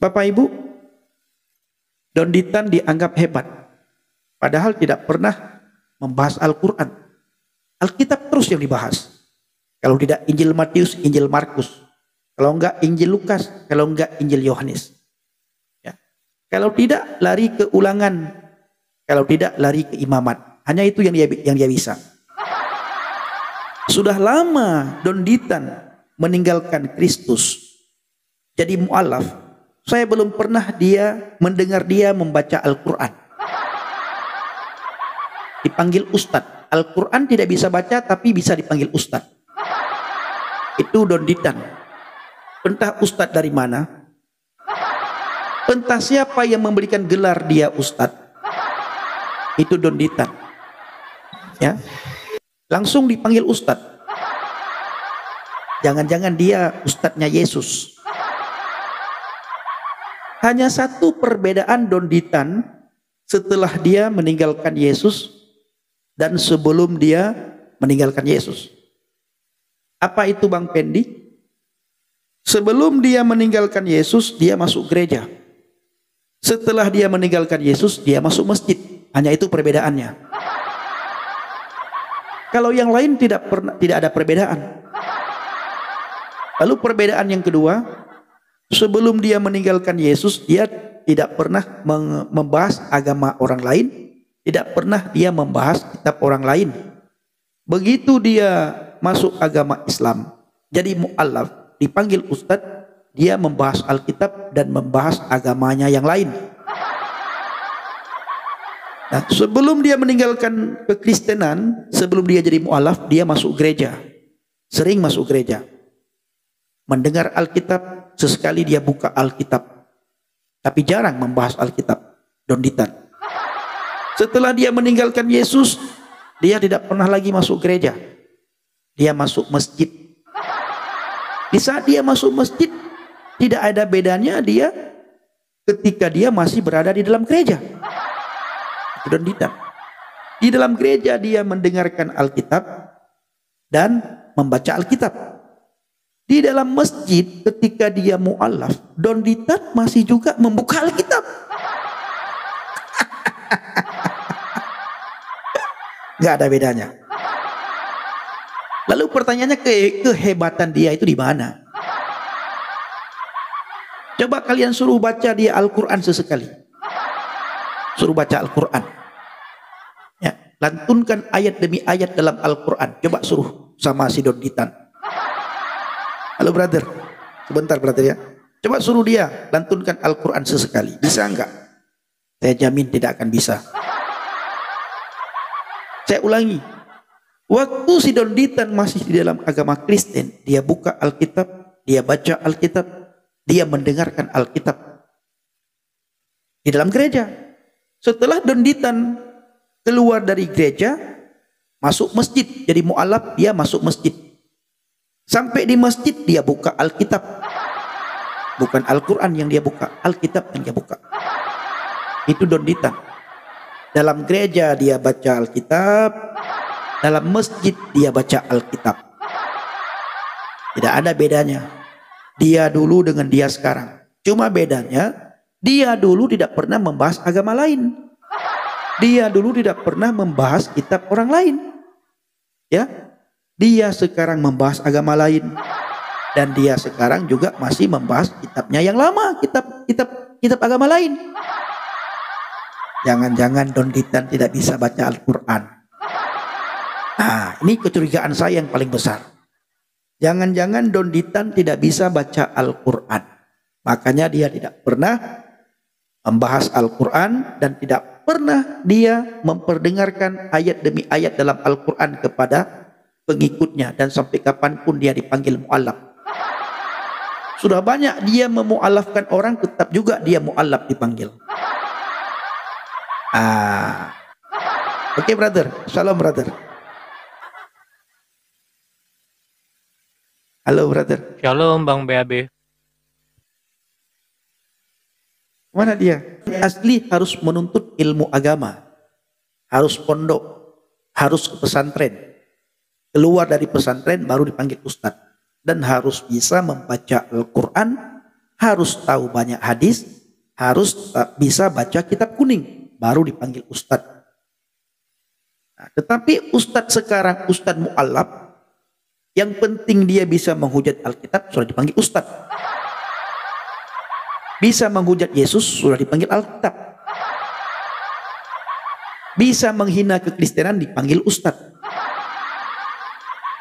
Bapak Ibu, Donditan dianggap hebat, padahal tidak pernah membahas Al-Quran. Alkitab terus yang dibahas. Kalau tidak Injil Matius, Injil Markus. Kalau enggak Injil Lukas, kalau enggak Injil Yohanes. Ya. Kalau tidak lari ke Ulangan, kalau tidak lari ke Imamat. Hanya itu yang dia bisa. Sudah lama Donditan meninggalkan Kristus, jadi mu'alaf. Saya belum pernah mendengar dia membaca Al-Quran. Dipanggil Ustadz. Al-Quran tidak bisa baca tapi bisa dipanggil Ustadz. Itu Donditan. Entah Ustadz dari mana, entah siapa yang memberikan gelar dia Ustadz. Itu Donditan. Ya, langsung dipanggil Ustadz. Jangan-jangan dia Ustadznya Yesus. Hanya satu perbedaan Donditan setelah dia meninggalkan Yesus dan sebelum dia meninggalkan Yesus. Apa itu Bang Pendi? Sebelum dia meninggalkan Yesus, dia masuk gereja. Setelah dia meninggalkan Yesus, dia masuk masjid. Hanya itu perbedaannya. Kalau yang lain tidak ada perbedaan. Lalu perbedaan yang kedua, sebelum dia meninggalkan Yesus, dia tidak pernah membahas agama orang lain, tidak pernah dia membahas kitab orang lain. Begitu dia masuk agama Islam, jadi mu'alaf, dipanggil Ustadz, dia membahas Alkitab dan membahas agamanya yang lain. Nah, sebelum dia meninggalkan kekristenan, sebelum dia jadi mu'alaf, dia masuk gereja, sering masuk gereja, mendengar Alkitab. Sesekali dia buka Alkitab, tapi jarang membahas Alkitab. Donditan. Setelah dia meninggalkan Yesus, dia tidak pernah lagi masuk gereja. Dia masuk masjid. Di saat dia masuk masjid, tidak ada bedanya dia ketika dia masih berada di dalam gereja. Donditan. Di dalam gereja dia mendengarkan Alkitab dan membaca Alkitab. Di dalam masjid ketika dia mu'alaf, Donditan masih juga membuka Alkitab. Gak ada bedanya. Lalu pertanyaannya, kehebatan dia itu di mana? Coba kalian suruh baca dia Al-Quran sesekali. Suruh baca Al-Quran. Ya, lantunkan ayat demi ayat dalam Al-Quran. Coba suruh sama si Donditan. Halo brother, sebentar brother ya. Coba suruh dia lantunkan Al-Quran sesekali. Bisa enggak? Saya jamin tidak akan bisa. Saya ulangi. Waktu si Donditan masih di dalam agama Kristen, dia buka Alkitab, dia baca Alkitab, dia mendengarkan Alkitab di dalam gereja. Setelah Donditan keluar dari gereja, masuk masjid, jadi mu'alaf, dia masuk masjid. Sampai di masjid dia buka Alkitab. Bukan Al-Quran yang dia buka, Alkitab yang dia buka. Itu Donditan. Dalam gereja dia baca Alkitab, dalam masjid dia baca Alkitab. Tidak ada bedanya. Dia dulu dengan dia sekarang. Cuma bedanya, dia dulu tidak pernah membahas agama lain. Dia dulu tidak pernah membahas kitab orang lain. Ya. Dia sekarang membahas agama lain, dan dia sekarang juga masih membahas kitabnya yang lama, kitab agama lain. Jangan-jangan Donditan tidak bisa baca Al-Quran. Nah, ini kecurigaan saya yang paling besar. Jangan-jangan Donditan tidak bisa baca Al-Quran. Makanya dia tidak pernah membahas Al-Quran dan tidak pernah dia memperdengarkan ayat demi ayat dalam Al-Quran kepada pengikutnya, dan sampai kapanpun dia dipanggil mu'alaf. Sudah banyak dia memu'alafkan orang, tetap juga dia mu'alaf dipanggil. Oke brother, shalom brother. Halo brother. Shalom Bang BAB. Mana dia? Asli harus menuntut ilmu agama, harus pondok, harus ke pesantren. Keluar dari pesantren baru dipanggil ustadz, dan harus bisa membaca Al-Quran harus tahu banyak hadis, harus bisa baca kitab kuning, baru dipanggil ustadz. Nah, tetapi ustadz sekarang, ustadz mu'allaf, yang penting dia bisa menghujat Alkitab, sudah dipanggil ustadz. Bisa menghujat Yesus, sudah dipanggil Alkitab. Bisa menghina kekristenan, dipanggil ustadz.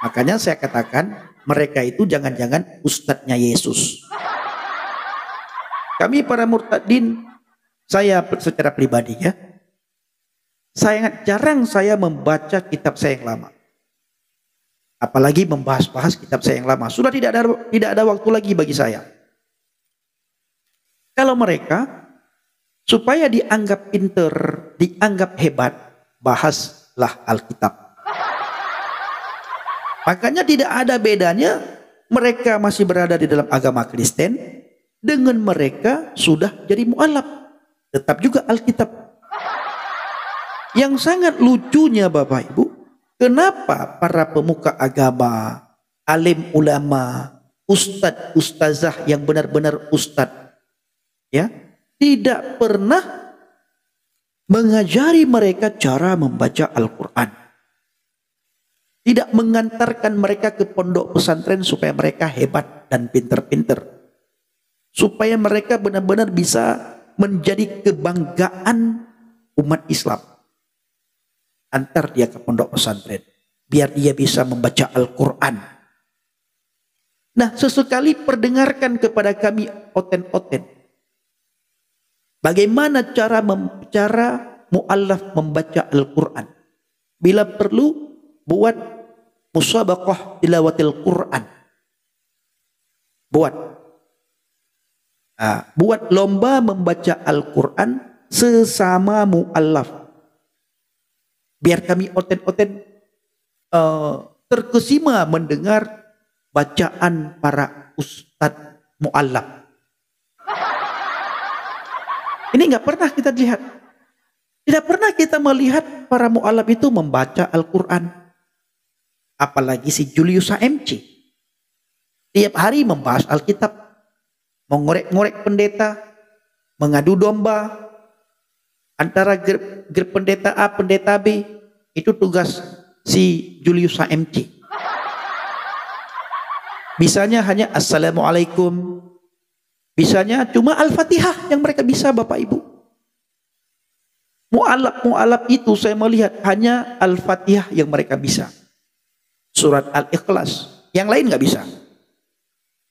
Makanya saya katakan, mereka itu jangan-jangan ustadznya Yesus. Kami para murtadin, saya secara pribadi ya, sangat jarang saya membaca kitab saya yang lama. Apalagi membahas-bahas kitab saya yang lama. Sudah tidak ada waktu lagi bagi saya. Kalau mereka, supaya dianggap pinter, dianggap hebat, bahaslah Alkitab. Makanya tidak ada bedanya mereka masih berada di dalam agama Kristen dengan mereka sudah jadi mu'alaf. Tetap juga Alkitab. Yang sangat lucunya Bapak Ibu, kenapa para pemuka agama, alim ulama, ustadz, ustazah yang benar-benar ustadz, ya, tidak pernah mengajari mereka cara membaca Al-Quran. Tidak mengantarkan mereka ke pondok pesantren supaya mereka hebat dan pinter-pinter. Supaya mereka benar-benar bisa menjadi kebanggaan umat Islam. Antar dia ke pondok pesantren. Biar dia bisa membaca Al-Quran. Nah, sesekali perdengarkan kepada kami oten-oten. Bagaimana cara mu'allaf membaca Al-Quran. Bila perlu, buat musabaqah tilawatil Quran. Buat lomba membaca Al-Quran sesama mu'allaf. Biar kami oten-oten terkesima mendengar bacaan para ustadz mu'allaf. Ini nggak pernah kita lihat. Tidak pernah kita melihat para mu'allaf itu membaca Al-Quran. Apalagi si Julius HMC. Tiap hari membahas Alkitab. Mengorek-ngorek pendeta. Mengadu domba. Antara grup pendeta A, pendeta B. Itu tugas si Julius HMC. Bisanya hanya Assalamualaikum. Bisanya cuma Al-Fatihah yang mereka bisa Bapak Ibu. Mu'alaf itu saya melihat hanya Al-Fatihah yang mereka bisa. Surat Al-Ikhlas. Yang lain nggak bisa.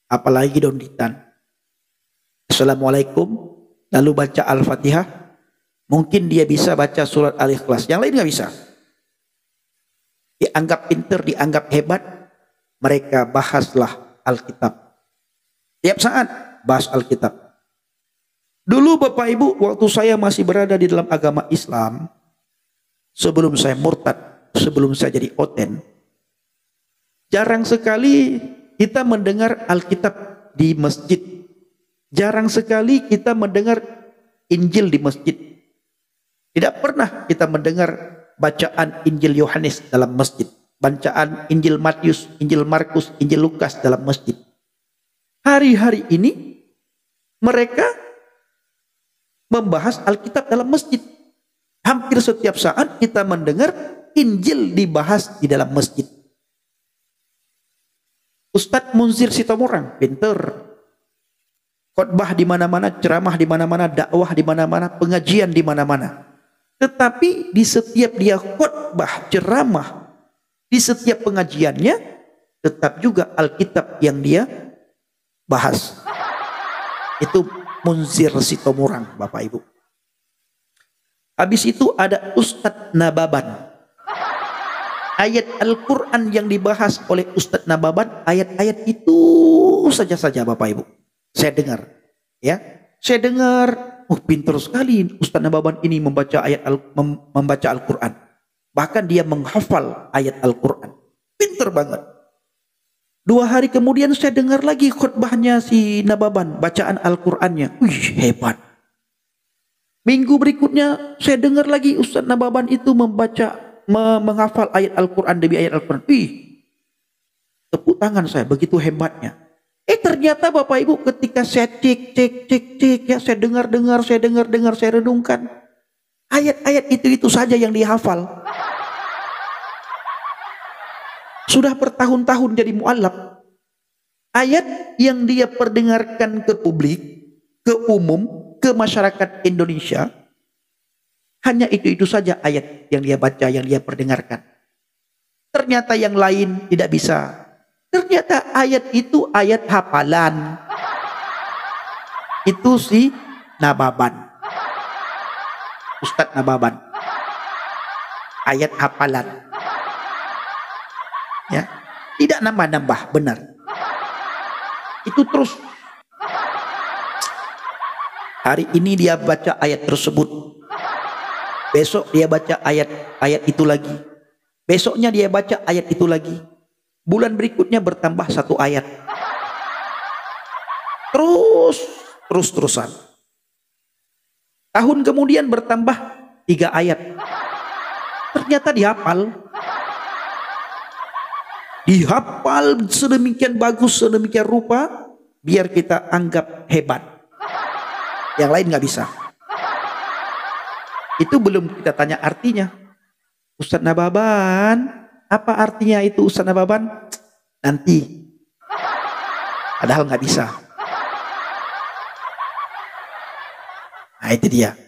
Apalagi donditan. Assalamualaikum. Lalu baca Al-Fatihah. Mungkin dia bisa baca surat Al-Ikhlas. Yang lain nggak bisa. Dianggap pinter, dianggap hebat. Mereka bahaslah Alkitab. Tiap saat bahas Alkitab. Dulu Bapak Ibu, waktu saya masih berada di dalam agama Islam, sebelum saya murtad, sebelum saya jadi oten, jarang sekali kita mendengar Alkitab di masjid. Jarang sekali kita mendengar Injil di masjid. Tidak pernah kita mendengar bacaan Injil Yohanes dalam masjid. Bacaan Injil Matius, Injil Markus, Injil Lukas dalam masjid. Hari-hari ini mereka membahas Alkitab dalam masjid. Hampir setiap saat kita mendengar Injil dibahas di dalam masjid. Ustadz Munzir Sitomorang, pinter. Khotbah di mana-mana, ceramah di mana-mana, dakwah di mana-mana, pengajian di mana-mana. Tetapi di setiap dia khotbah, ceramah, di setiap pengajiannya, tetap juga Alkitab yang dia bahas. Itu Munzir Sitomorang, Bapak Ibu. Habis itu ada Ustadz Nababan. Ayat Al-Quran yang dibahas oleh Ustadz Nababan, ayat-ayat itu saja Bapak Ibu. Saya dengar, ya, saya dengar, pintar sekali Ustadz Nababan ini membaca membaca Al-Quran. Bahkan dia menghafal ayat Al-Quran. Pintar banget. 2 hari kemudian saya dengar lagi khutbahnya si Nababan, bacaan Al-Qurannya. Wih, hebat. Minggu berikutnya saya dengar lagi Ustadz Nababan itu menghafal ayat Al-Quran demi ayat Al-Quran. Wih, tepuk tangan saya, begitu hebatnya. Ternyata Bapak Ibu ketika saya cek ya, saya dengar, saya renungkan. Ayat-ayat itu saja yang dihafal. Sudah bertahun-tahun jadi mualaf. Ayat yang dia perdengarkan ke publik, ke umum, ke masyarakat Indonesia, hanya itu saja ayat yang dia baca, yang dia perdengarkan. Ternyata yang lain tidak bisa. Ternyata ayat itu ayat hafalan. Itu si Nababan. Ustadz Nababan. Ayat hafalan. Ya, tidak nambah-nambah, benar. Itu terus. Hari ini dia baca ayat tersebut. Besok dia baca ayat itu lagi. Besoknya dia baca ayat itu lagi. Bulan berikutnya bertambah 1 ayat. Terus-terusan. Tahun kemudian bertambah 3 ayat. Ternyata dihafal. Dihafal sedemikian bagus, sedemikian rupa, biar kita anggap hebat. Yang lain nggak bisa. Itu belum kita tanya artinya. Ustadz Nababan, apa artinya itu Ustadz Nababan? Nanti. Padahal nggak bisa. Nah itu dia.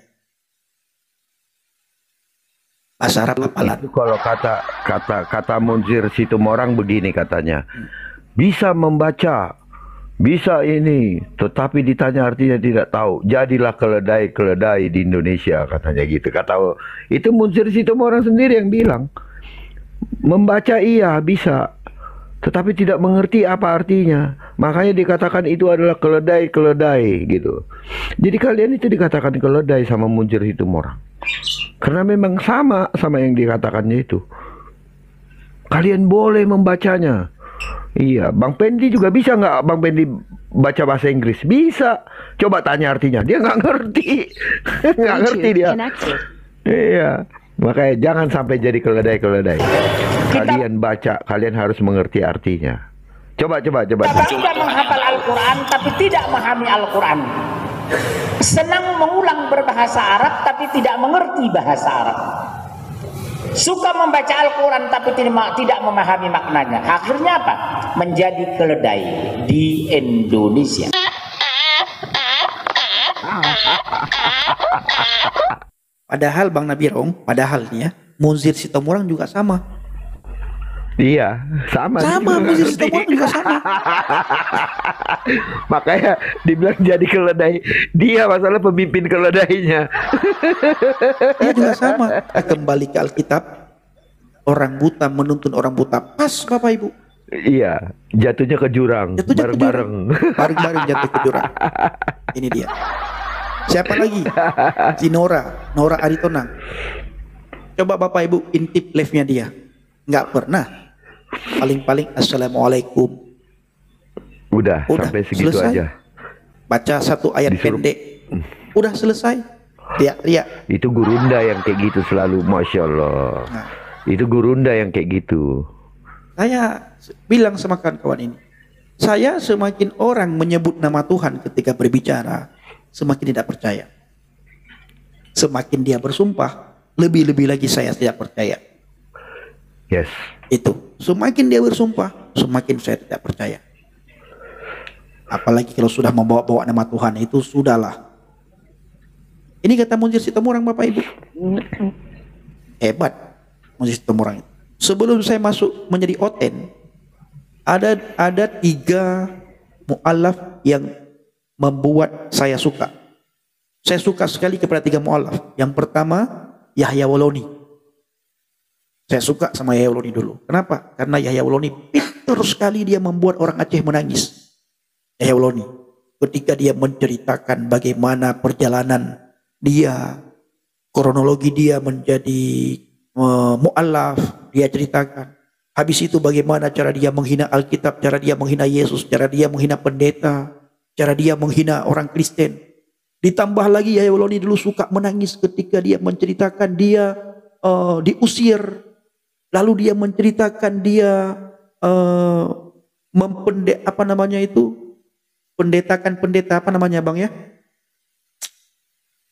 Bahasa Arab hafalan. Itu kalau kata Munzir Situmorang begini katanya. Bisa membaca, bisa ini, tetapi ditanya artinya tidak tahu. Jadilah keledai-keledai di Indonesia katanya gitu. Kata itu Munzir Situmorang sendiri yang bilang. Membaca iya bisa, tetapi tidak mengerti apa artinya. Makanya dikatakan itu adalah keledai-keledai gitu. Jadi kalian itu dikatakan keledai sama Munzir Situmorang. Karena memang sama yang dikatakannya itu. Kalian boleh membacanya. Iya, Bang Pendi juga bisa nggak Bang Pendi baca bahasa Inggris? Bisa. Coba tanya artinya. Dia nggak ngerti. Nggak ngerti dia. Iya. Makanya jangan sampai jadi keledai-keledai. Kalian baca, kalian harus mengerti artinya. Coba. Kita tidak menghafal Al-Quran tapi tidak memahami Al-Quran. Senang mengulang berbahasa Arab tapi tidak mengerti bahasa Arab. Suka membaca Al-Quran tapi tidak memahami maknanya. Akhirnya apa? Menjadi keledai di Indonesia. Padahal Bang Nabirong, padahalnya Munzir Situmorang juga sama. Iya, sama. Munzir Situmorang juga sama. Makanya dibilang jadi keledai. Dia masalah pemimpin keledainya. Dia juga sama. Kembali ke Alkitab. Orang buta menuntun orang buta. Pas Bapak Ibu. Iya, jatuhnya ke jurang. Bareng-bareng. Bareng-bareng jatuh ke jurang. Ini dia. Siapa lagi? Si Nora Aritonang. Coba Bapak Ibu intip live-nya dia. Nggak pernah. Paling-paling assalamualaikum. Udah sampai segitu selesai. aja. Baca 1 ayat pendek. Udah selesai. Teriak. Itu gurunda yang kayak gitu selalu, Masya Allah. Nah, itu gurunda yang kayak gitu. saya bilang sama kawan-kawan ini. Saya semakin orang menyebut nama Tuhan ketika berbicara, semakin tidak percaya. Semakin dia bersumpah, lebih-lebih lagi saya tidak percaya. Yes. Itu. Semakin dia bersumpah, semakin saya tidak percaya. Apalagi kalau sudah membawa-bawa nama Tuhan, itu sudahlah. Ini kata Munzir Situmorang Bapak Ibu. Hebat Munzir Situmorang itu. Sebelum saya masuk menjadi oten, ada 3 mu'alaf yang membuat saya suka. Saya suka sekali kepada 3 mu'alaf. Yang pertama, Yahya Woloni. Saya suka sama Yahya Woloni dulu. Kenapa? Karena Yahya Woloni pintar sekali, dia membuat orang Aceh menangis. Yahya Woloni. Ketika dia menceritakan bagaimana perjalanan dia, kronologi dia menjadi mu'alaf, dia ceritakan. Habis itu bagaimana cara dia menghina Alkitab, cara dia menghina Yesus, cara dia menghina pendeta, cara dia menghina orang Kristen. Ditambah lagi Yahya Woloni dulu suka menangis ketika dia menceritakan dia diusir. Lalu dia menceritakan dia pendetakan pendeta apa namanya bang ya?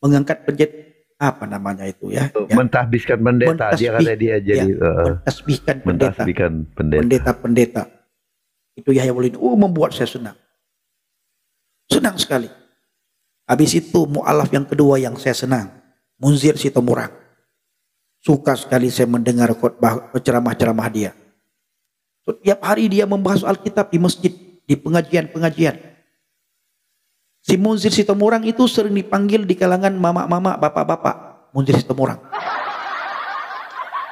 Mengangkat pendeta apa namanya itu ya? Mentahbiskan pendeta, dia kata dia jadi mentasbihkan pendeta. Pendeta-pendeta. Itu Yahya Waluddin. Membuat saya senang. Senang sekali. Habis itu mu'alaf yang kedua yang saya senang, Munzir Sitomorang. Suka sekali saya mendengar khotbah ceramah-ceramah dia. Setiap hari dia membahas Alkitab di masjid, di pengajian-pengajian. Si Munzir Sitomorang itu sering dipanggil di kalangan mama-mama, bapak-bapak. Munzir Sitomorang.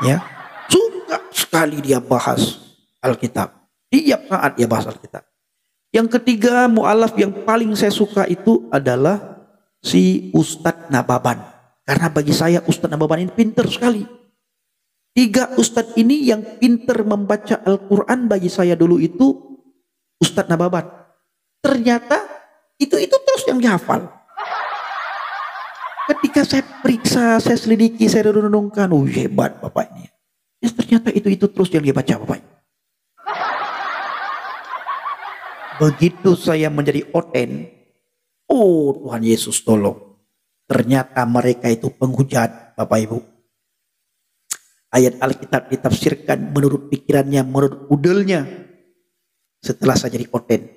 Ya, suka sekali dia bahas Alkitab. Tiap saat dia bahas Alkitab. Yang ketiga mu'alaf yang paling saya suka itu adalah si Ustadz Nababan. Karena bagi saya Ustadz Nababan ini pintar sekali. 3 Ustadz ini yang pintar membaca Al-Quran bagi saya dulu itu Ustadz Nababan. Ternyata itu terus yang dihafal. Ketika saya periksa, saya selidiki, saya renungkan, hebat bapak ini. Ya, ternyata itu terus yang dia baca bapak. Begitu saya menjadi oten, Tuhan Yesus tolong. Ternyata mereka itu penghujat bapak ibu. Ayat Alkitab ditafsirkan menurut pikirannya, menurut udelnya. Setelah saya jadi oten.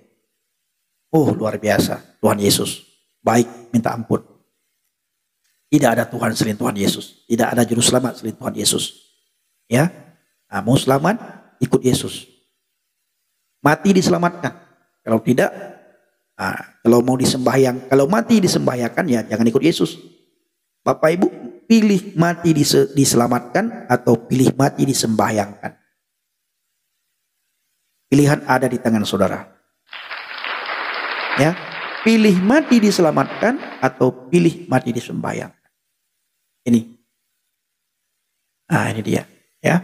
Luar biasa, Tuhan Yesus baik, minta ampun. Tidak ada Tuhan selain Tuhan Yesus, tidak ada juru selamat selain Tuhan Yesus. Ya, mau selamat ikut Yesus. Mati diselamatkan. Kalau tidak, kalau mau disembahyang, kalau mati disembahyangkan ya jangan ikut Yesus. Bapak Ibu pilih mati diselamatkan atau pilih mati disembahyangkan. Pilihan ada di tangan saudara. Ya, pilih mati diselamatkan atau pilih mati disembahyangkan. Ini dia, ya.